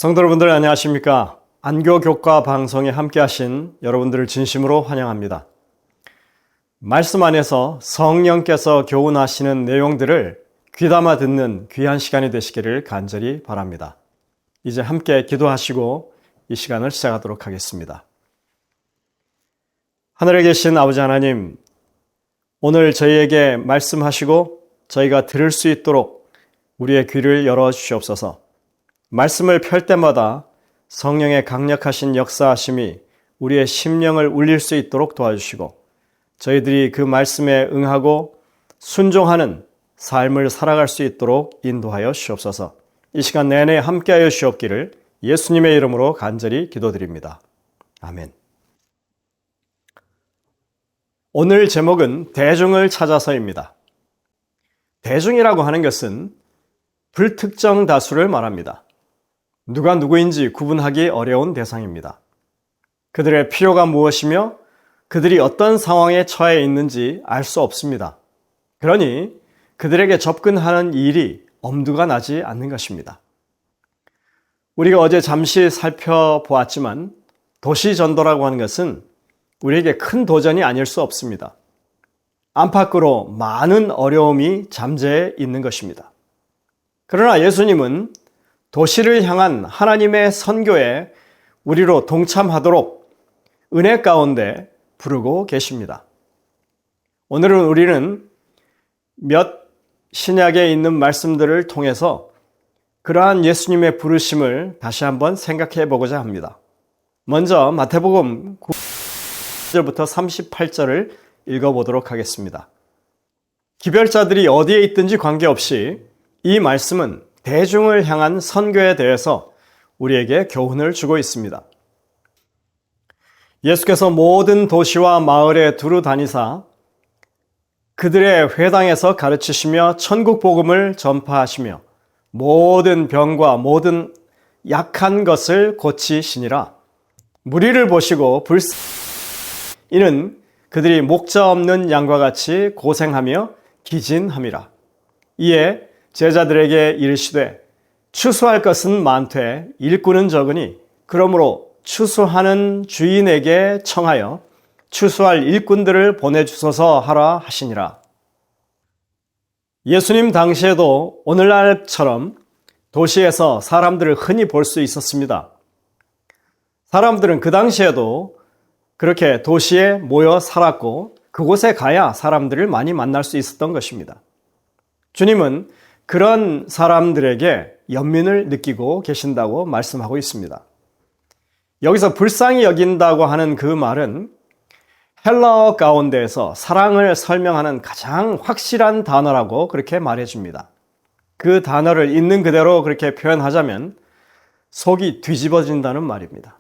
성도 여러분들 안녕하십니까? 안교 교과 방송에 함께 하신 여러분들을 진심으로 환영합니다. 말씀 안에서 성령께서 교훈하시는 내용들을 귀담아 듣는 귀한 시간이 되시기를 간절히 바랍니다. 이제 함께 기도하시고 이 시간을 시작하도록 하겠습니다. 하늘에 계신 아버지 하나님, 오늘 저희에게 말씀하시고 저희가 들을 수 있도록 우리의 귀를 열어주시옵소서. 말씀을 펼 때마다 성령의 강력하신 역사하심이 우리의 심령을 울릴 수 있도록 도와주시고 저희들이 그 말씀에 응하고 순종하는 삶을 살아갈 수 있도록 인도하여 주시옵소서. 이 시간 내내 함께하여 주시옵기를 예수님의 이름으로 간절히 기도드립니다. 아멘. 오늘 제목은 대중을 찾아서입니다. 대중이라고 하는 것은 불특정 다수를 말합니다. 누가 누구인지 구분하기 어려운 대상입니다. 그들의 필요가 무엇이며 그들이 어떤 상황에 처해 있는지 알 수 없습니다. 그러니 그들에게 접근하는 일이 엄두가 나지 않는 것입니다. 우리가 어제 잠시 살펴보았지만 도시전도라고 하는 것은 우리에게 큰 도전이 아닐 수 없습니다. 안팎으로 많은 어려움이 잠재해 있는 것입니다. 그러나 예수님은 도시를 향한 하나님의 선교에 우리로 동참하도록 은혜 가운데 부르고 계십니다. 오늘은 우리는 몇 신약에 있는 말씀들을 통해서 그러한 예수님의 부르심을 다시 한번 생각해 보고자 합니다. 먼저 마태복음 9절부터 38절을 읽어보도록 하겠습니다. 기별자들이 어디에 있든지 관계없이 이 말씀은 대중을 향한 선교에 대해서 우리에게 교훈을 주고 있습니다. 예수께서 모든 도시와 마을에 두루 다니사 그들의 회당에서 가르치시며 천국 복음을 전파하시며 모든 병과 모든 약한 것을 고치시니라. 무리를 보시고 이는 그들이 목자 없는 양과 같이 고생하며 기진함이라. 이에 제자들에게 이르시되 추수할 것은 많되 일꾼은 적으니 그러므로 추수하는 주인에게 청하여 추수할 일꾼들을 보내주소서 하라 하시니라. 예수님 당시에도 오늘날처럼 도시에서 사람들을 흔히 볼 수 있었습니다. 사람들은 그 당시에도 그렇게 도시에 모여 살았고 그곳에 가야 사람들을 많이 만날 수 있었던 것입니다. 주님은 그런 사람들에게 연민을 느끼고 계신다고 말씀하고 있습니다. 여기서 불쌍히 여긴다고 하는 그 말은 헬라어 가운데에서 사랑을 설명하는 가장 확실한 단어라고 그렇게 말해줍니다. 그 단어를 있는 그대로 그렇게 표현하자면 속이 뒤집어진다는 말입니다.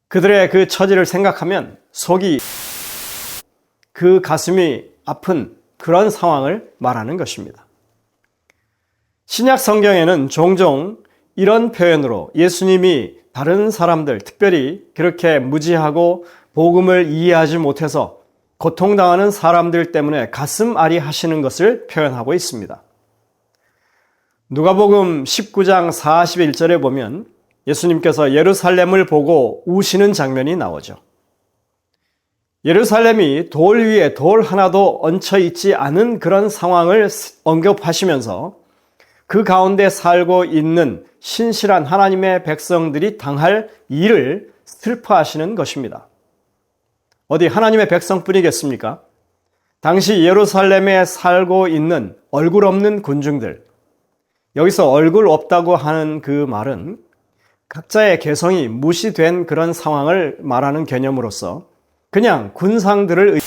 그들의 그 처지를 생각하면 속이 그 가슴이 아픈 그런 상황을 말하는 것입니다. 신약 성경에는 종종 이런 표현으로 예수님이 다른 사람들, 특별히 그렇게 무지하고 복음을 이해하지 못해서 고통당하는 사람들 때문에 가슴 앓이 하시는 것을 표현하고 있습니다. 누가복음 19장 41절에 보면 예수님께서 예루살렘을 보고 우시는 장면이 나오죠. 예루살렘이 돌 위에 돌 하나도 얹혀 있지 않은 그런 상황을 언급하시면서 그 가운데 살고 있는 신실한 하나님의 백성들이 당할 일을 슬퍼하시는 것입니다. 어디 하나님의 백성뿐이겠습니까? 당시 예루살렘에 살고 있는 얼굴 없는 군중들, 여기서 얼굴 없다고 하는 그 말은 각자의 개성이 무시된 그런 상황을 말하는 개념으로서 그냥 군상들을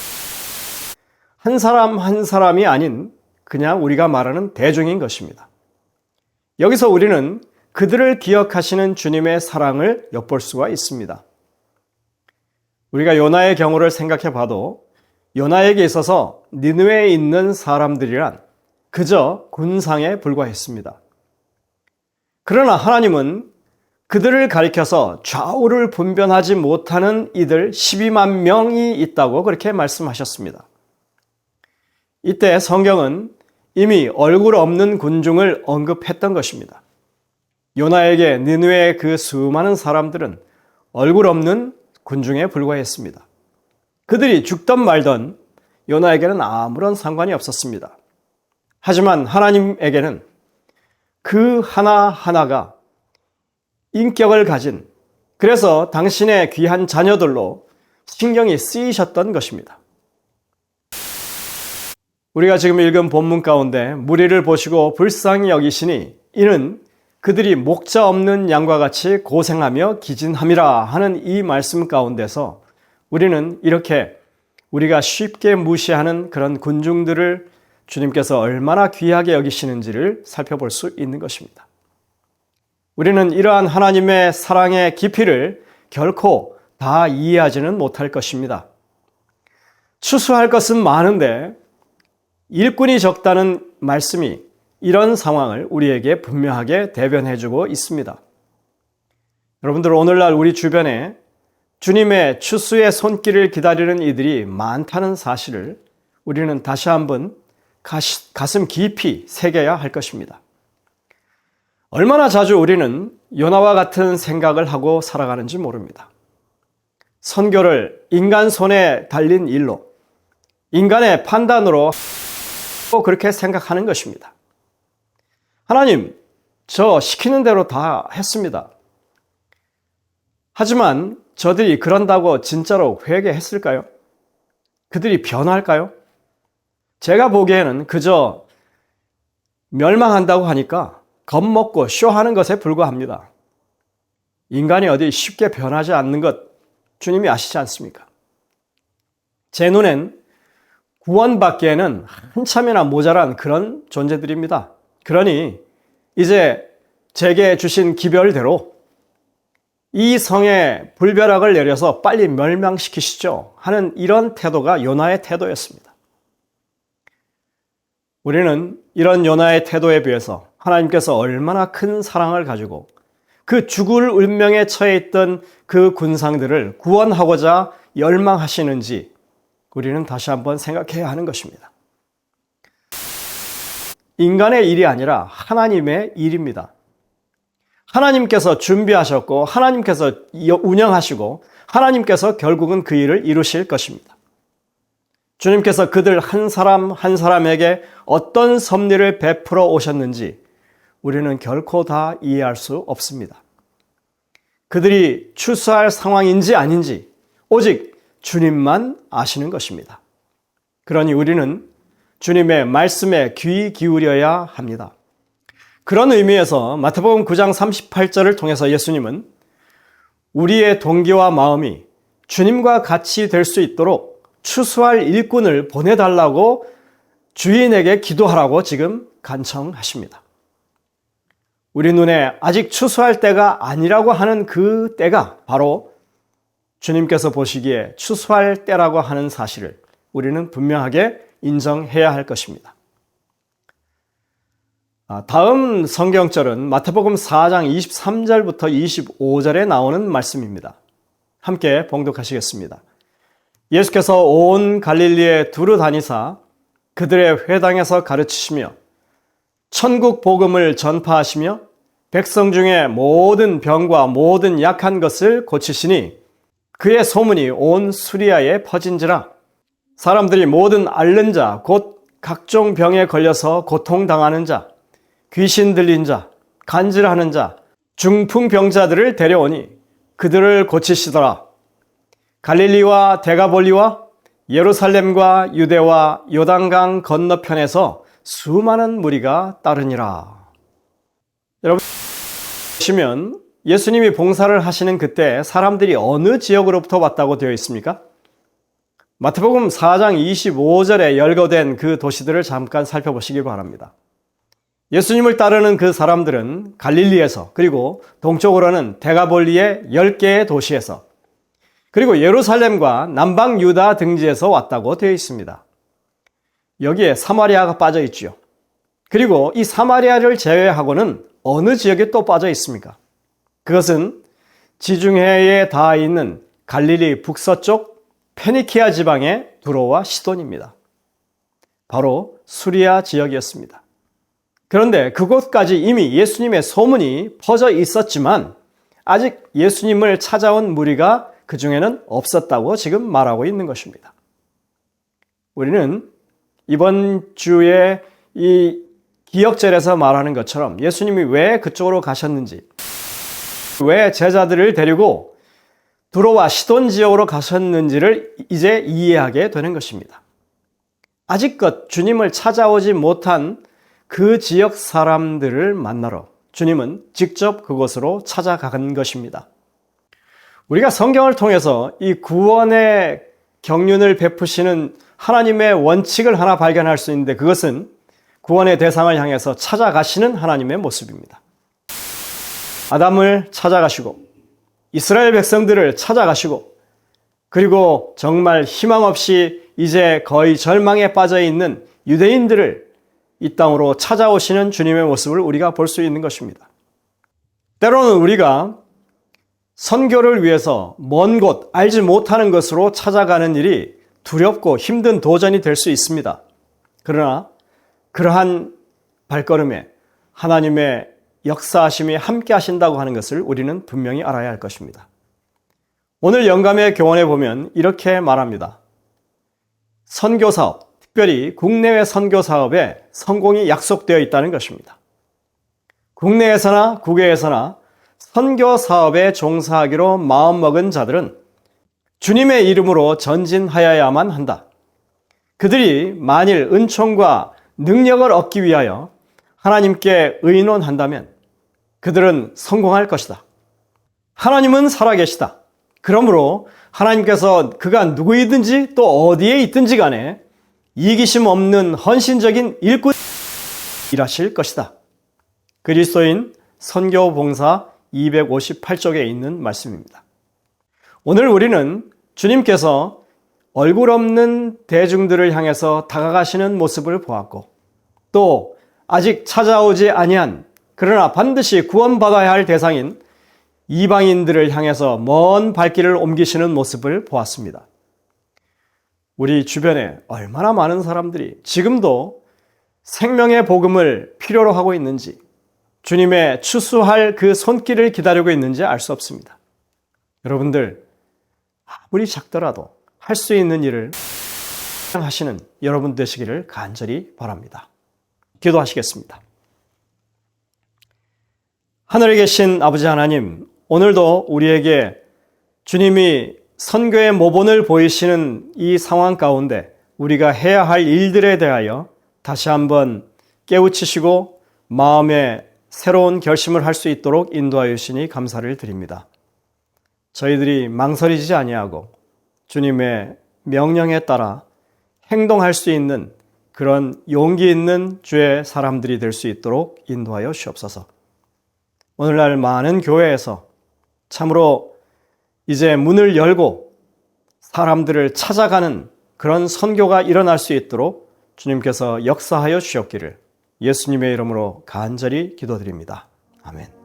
한 사람 한 사람이 아닌 그냥 우리가 말하는 대중인 것입니다. 여기서 우리는 그들을 기억하시는 주님의 사랑을 엿볼 수가 있습니다. 우리가 요나의 경우를 생각해 봐도 요나에게 있어서 니느웨에 있는 사람들이란 그저 군상에 불과했습니다. 그러나 하나님은 그들을 가리켜서 좌우를 분별하지 못하는 이들 12만 명이 있다고 그렇게 말씀하셨습니다. 이때 성경은 이미 얼굴 없는 군중을 언급했던 것입니다. 요나에게 니느웨의 그 수많은 사람들은 얼굴 없는 군중에 불과했습니다. 그들이 죽던 말던 요나에게는 아무런 상관이 없었습니다. 하지만 하나님에게는 그 하나하나가 인격을 가진, 그래서 당신의 귀한 자녀들로 신경이 쓰이셨던 것입니다. 우리가 지금 읽은 본문 가운데 무리를 보시고 불쌍히 여기시니 이는 그들이 목자 없는 양과 같이 고생하며 기진함이라 하는 이 말씀 가운데서 우리는 이렇게 우리가 쉽게 무시하는 그런 군중들을 주님께서 얼마나 귀하게 여기시는지를 살펴볼 수 있는 것입니다. 우리는 이러한 하나님의 사랑의 깊이를 결코 다 이해하지는 못할 것입니다. 추수할 것은 많은데 일꾼이 적다는 말씀이 이런 상황을 우리에게 분명하게 대변해주고 있습니다. 여러분들, 오늘날 우리 주변에 주님의 추수의 손길을 기다리는 이들이 많다는 사실을 우리는 다시 한번 가슴 깊이 새겨야 할 것입니다. 얼마나 자주 우리는 요나와 같은 생각을 하고 살아가는지 모릅니다. 선교를 인간 손에 달린 일로, 인간의 판단으로 그렇게 생각하는 것입니다. 하나님, 저 시키는 대로 다 했습니다. 하지만 저들이 그런다고 진짜로 회개했을까요? 그들이 변할까요? 제가 보기에는 그저 멸망한다고 하니까 겁먹고 쇼하는 것에 불과합니다. 인간이 어디 쉽게 변하지 않는 것 주님이 아시지 않습니까? 제 눈엔 구원받기에는 한참이나 모자란 그런 존재들입니다. 그러니 이제 제게 주신 기별대로 이 성에 불벼락을 내려서 빨리 멸망시키시죠 하는 이런 태도가 요나의 태도였습니다. 우리는 이런 요나의 태도에 비해서 하나님께서 얼마나 큰 사랑을 가지고 그 죽을 운명에 처해 있던 그 군상들을 구원하고자 열망하시는지 우리는 다시 한번 생각해야 하는 것입니다. 인간의 일이 아니라 하나님의 일입니다. 하나님께서 준비하셨고 하나님께서 운영하시고 하나님께서 결국은 그 일을 이루실 것입니다. 주님께서 그들 한 사람 한 사람에게 어떤 섭리를 베풀어 오셨는지 우리는 결코 다 이해할 수 없습니다. 그들이 추수할 상황인지 아닌지 오직 주님만 아시는 것입니다. 그러니 우리는 주님의 말씀에 귀 기울여야 합니다. 그런 의미에서 마태복음 9장 38절을 통해서 예수님은 우리의 동기와 마음이 주님과 같이 될 수 있도록 추수할 일꾼을 보내달라고 주인에게 기도하라고 지금 간청하십니다. 우리 눈에 아직 추수할 때가 아니라고 하는 그 때가 바로 주님께서 보시기에 추수할 때라고 하는 사실을 우리는 분명하게 인정해야 할 것입니다. 다음 성경절은 마태복음 4장 23절부터 25절에 나오는 말씀입니다. 함께 봉독하시겠습니다. 예수께서 온 갈릴리에 두루 다니사 그들의 회당에서 가르치시며 천국 복음을 전파하시며 백성 중에 모든 병과 모든 약한 것을 고치시니 그의 소문이 온 수리아에 퍼진지라. 사람들이 모든 앓는 자 곧 각종 병에 걸려서 고통당하는 자 귀신 들린 자 간질하는 자 중풍병자들을 데려오니 그들을 고치시더라. 갈릴리와 데가볼리와 예루살렘과 유대와 요단강 건너편에서 수많은 무리가 따르니라. 여러분 보시면 예수님이 봉사를 하시는 그때 사람들이 어느 지역으로부터 왔다고 되어 있습니까? 마태복음 4장 25절에 열거된 그 도시들을 잠깐 살펴보시기 바랍니다. 예수님을 따르는 그 사람들은 갈릴리에서, 그리고 동쪽으로는 데가볼리의 10개의 도시에서, 그리고 예루살렘과 남방 유다 등지에서 왔다고 되어 있습니다. 여기에 사마리아가 빠져 있죠. 그리고 이 사마리아를 제외하고는 어느 지역에 또 빠져 있습니까? 그것은 지중해에 닿아 있는 갈릴리 북서쪽 페니키아 지방의 두로와 시돈입니다. 바로 수리아 지역이었습니다. 그런데 그곳까지 이미 예수님의 소문이 퍼져 있었지만 아직 예수님을 찾아온 무리가 그 중에는 없었다고 지금 말하고 있는 것입니다. 우리는 이번 주에 이 기억절에서 말하는 것처럼 예수님이 왜 그쪽으로 가셨는지, 왜 제자들을 데리고 두로와 시돈 지역으로 가셨는지를 이제 이해하게 되는 것입니다. 아직껏 주님을 찾아오지 못한 그 지역 사람들을 만나러 주님은 직접 그곳으로 찾아간 것입니다. 우리가 성경을 통해서 이 구원의 경륜을 베푸시는 하나님의 원칙을 하나 발견할 수 있는데 그것은 구원의 대상을 향해서 찾아가시는 하나님의 모습입니다. 아담을 찾아가시고 이스라엘 백성들을 찾아가시고 그리고 정말 희망 없이 이제 거의 절망에 빠져 있는 유대인들을 이 땅으로 찾아오시는 주님의 모습을 우리가 볼 수 있는 것입니다. 때로는 우리가 선교를 위해서 먼 곳, 알지 못하는 것으로 찾아가는 일이 두렵고 힘든 도전이 될 수 있습니다. 그러나 그러한 발걸음에 하나님의 역사하심이 함께 하신다고 하는 것을 우리는 분명히 알아야 할 것입니다. 오늘 영감의 교훈에 보면 이렇게 말합니다. 선교사업, 특별히 국내외 선교사업에 성공이 약속되어 있다는 것입니다. 국내에서나 국외에서나 선교사업에 종사하기로 마음먹은 자들은 주님의 이름으로 전진하여야만 한다. 그들이 만일 은총과 능력을 얻기 위하여 하나님께 의논한다면 그들은 성공할 것이다. 하나님은 살아계시다. 그러므로 하나님께서 그가 누구이든지 또 어디에 있든지 간에 이기심 없는 헌신적인 일꾼 일하실 것이다. 그리스도인 선교봉사 258쪽에 있는 말씀입니다. 오늘 우리는 주님께서 얼굴 없는 대중들을 향해서 다가가시는 모습을 보았고 또 아직 찾아오지 아니한 그러나 반드시 구원받아야 할 대상인 이방인들을 향해서 먼 발길을 옮기시는 모습을 보았습니다. 우리 주변에 얼마나 많은 사람들이 지금도 생명의 복음을 필요로 하고 있는지 주님의 추수할 그 손길을 기다리고 있는지 알 수 없습니다. 여러분들 아무리 작더라도 할 수 있는 일을 하시는 여러분 되시기를 간절히 바랍니다. 기도하시겠습니다. 하늘에 계신 아버지 하나님, 오늘도 우리에게 주님이 선교의 모본을 보이시는 이 상황 가운데 우리가 해야 할 일들에 대하여 다시 한번 깨우치시고 마음에 새로운 결심을 할 수 있도록 인도하여 주시니 감사를 드립니다. 저희들이 망설이지 아니하고 주님의 명령에 따라 행동할 수 있는 그런 용기 있는 주의 사람들이 될 수 있도록 인도하여 주옵소서. 오늘날 많은 교회에서 참으로 이제 문을 열고 사람들을 찾아가는 그런 선교가 일어날 수 있도록 주님께서 역사하여 주셨기를 예수님의 이름으로 간절히 기도드립니다. 아멘.